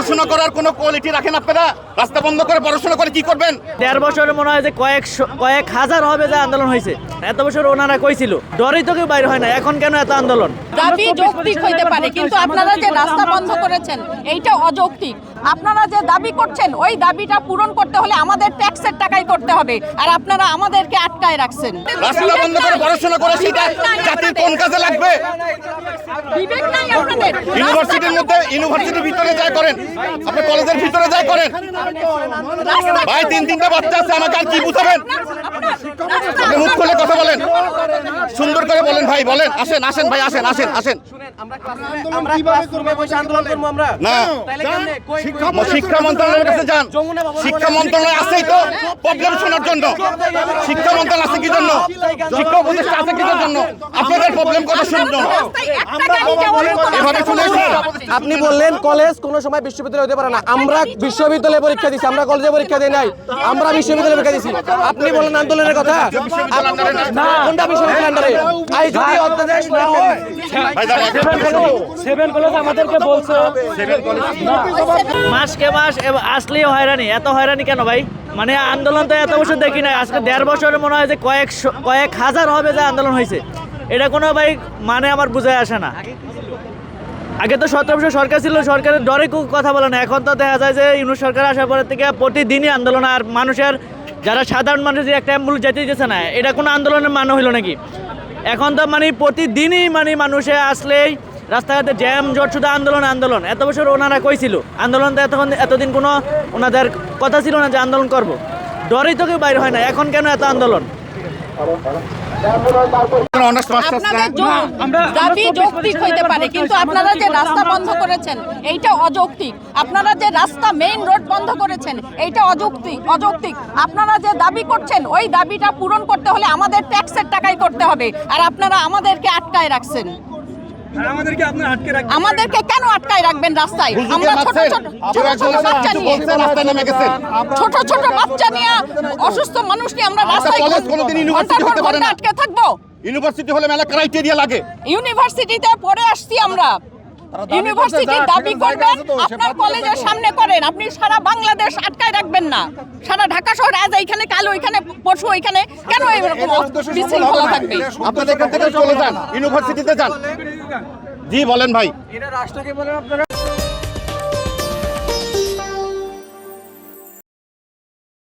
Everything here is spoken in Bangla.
পড়াশোনা করার কোনো কোয়ালিটি রাখেন আপনারা? রাস্তা বন্ধ করে পড়াশোনা করে কি করবেন? ১.৫ বছরে মনে হয় যে কয়েক হাজার হবে যে আন্দোলন হয়েছে। এত বছর ওনারা কইছিল ডরই তো কেউ বাইরে হয় না, এখন কেন এত আন্দোলন? দাবি যৌক্তিক হইতে পারে, কিন্তু আপনারা যে রাস্তা বন্ধ করেছেন এইটা অযৌক্তিক। আপনারা যে দাবি করছেন ওই দাবিটা পূরণ করতে হলে আমাদের ট্যাক্সের টাকাই করতে হবে, আর আপনারা আমাদেরকে আটকায় রাখছেন। রাস্তা বন্ধ করে পড়াশোনা করে সেটা জাতির কোন কাজে লাগবে? বিবেক নাই আপনাদের। ইউনিভার্সিটির ভিতরে যাই করেন, আপনি কলেজের ভিতরে যাই করেন। ভাই তিনটা বাচ্চা আছে, আমাকে আর কি বুঝাবেন? আপনি মুখ খুলে কথা বলেন, সুন্দর করে বলেন ভাই, বলেন। আসেন ভাই, আসেন। না, শিক্ষা মন্ত্রণালয়ের কাছে যান। শিক্ষা মন্ত্রণালয় আছেই তো প্রবলেম শোনার জন্য। শিক্ষা মন্ত্রণালয় আছে কি জন্য? শিক্ষা উপদেষ্টা আছে কি জন্য? আপনাদের প্রবলেম কথা শুনবেন। এভাবে শুনে আপনি বললেন কলেজ কোনো সময় বিশ্ববিদ্যালয় হতে পারে না। আমরা বিশ্ববিদ্যালয়ে পরীক্ষা দিছি, আমরা কলেজে পরীক্ষা দিই নাই, আমরা বিশ্ববিদ্যালয়ে পরীক্ষা দিছি। আপনি বলেন আন্দোলনের কথা, কোনটা বিশ্ববিদ্যালয়ের আন্ডারে? আই যদি অধ্যাদেশ না হয়, সেভেন কলেজ আমাদেরকে বলছে মাসকে মাস আসলেই হয়রানি। এত হয়রানি কেন ভাই? মানে আন্দোলন তো এত বছর দেখি না, আজকে ১.৫ বছরে মনে হয় যে কয়েক হাজার হবে যে আন্দোলন হয়েছে। এটা কোনো ভাই মানে আমার বুঝায় আসে না। আগে তো ১৭ বছর সরকার ছিল, সরকারের ডরে কথা বলে না। এখন তো দেখা যায় যে ইউনিট সরকার আসার পরের থেকে প্রতিদিনই আন্দোলন, আর মানুষের যারা সাধারণ মানুষ যে একটা অ্যাম্বুলেন্স যেতে দিতেছে না, এটা কোনো আন্দোলনের মানে হইলো নাকি? এখন তো মানে প্রতিদিনই মানে মানুষে আসলেই রাস্তাঘাটে জ্যাম জট, শুধু আন্দোলন। এত বছর ওনারা কইছিল আন্দোলন, তো এতদিন কোনো ওনাদের কথা ছিল না যে আন্দোলন করব। ডরেই তো কেউ বাইরে হয় না, এখন কেন এত আন্দোলন? দাবি যৌক্তিক হইতে পারে, কিন্তু আপনারা যে রাস্তা বন্ধ করেছেন এইটা অযৌক্তিক। আপনারা যে রাস্তা মেইন রোড বন্ধ করেছেন এইটা অযৌক্তিক। আপনারা যে দাবি করছেন ওই দাবিটা পূরণ করতে হলে আমাদের ট্যাক্সের টাকাই করতে হবে, আর আপনারা আমাদেরকে আটকায় রাখছেন। আমাদেরকে কেন আটকায় রাখবেন রাস্তায়? আমরা ছোট ছোট বাচ্চা নিয়ে অসুস্থ মানুষ নিয়ে আমরা রাস্তায় আটকে থাকবো? ইউনিভার্সিটি হলে মেলা ক্রাইটেরিয়া লাগে। ইউনিভার্সিটিতে পড়ে আসছি আমরা। ইউনিভার্সিটির দাবি করবেন, আপনার কলেজের সামনে করেন। আপনি সারা বাংলাদেশ আটকায় রাখবেন না। সারা ঢাকা শহর আজ এইখানে, কাল ওইখানে, পরশু ওইখানে, কেন এরকম বিশৃঙ্খলা থাকবে? আপনাদের এখান থেকে চলে যান, ইউনিভার্সিটিতে যান। জি বলেন ভাই। এটা রাষ্ট্রকে বলেন আপনারা।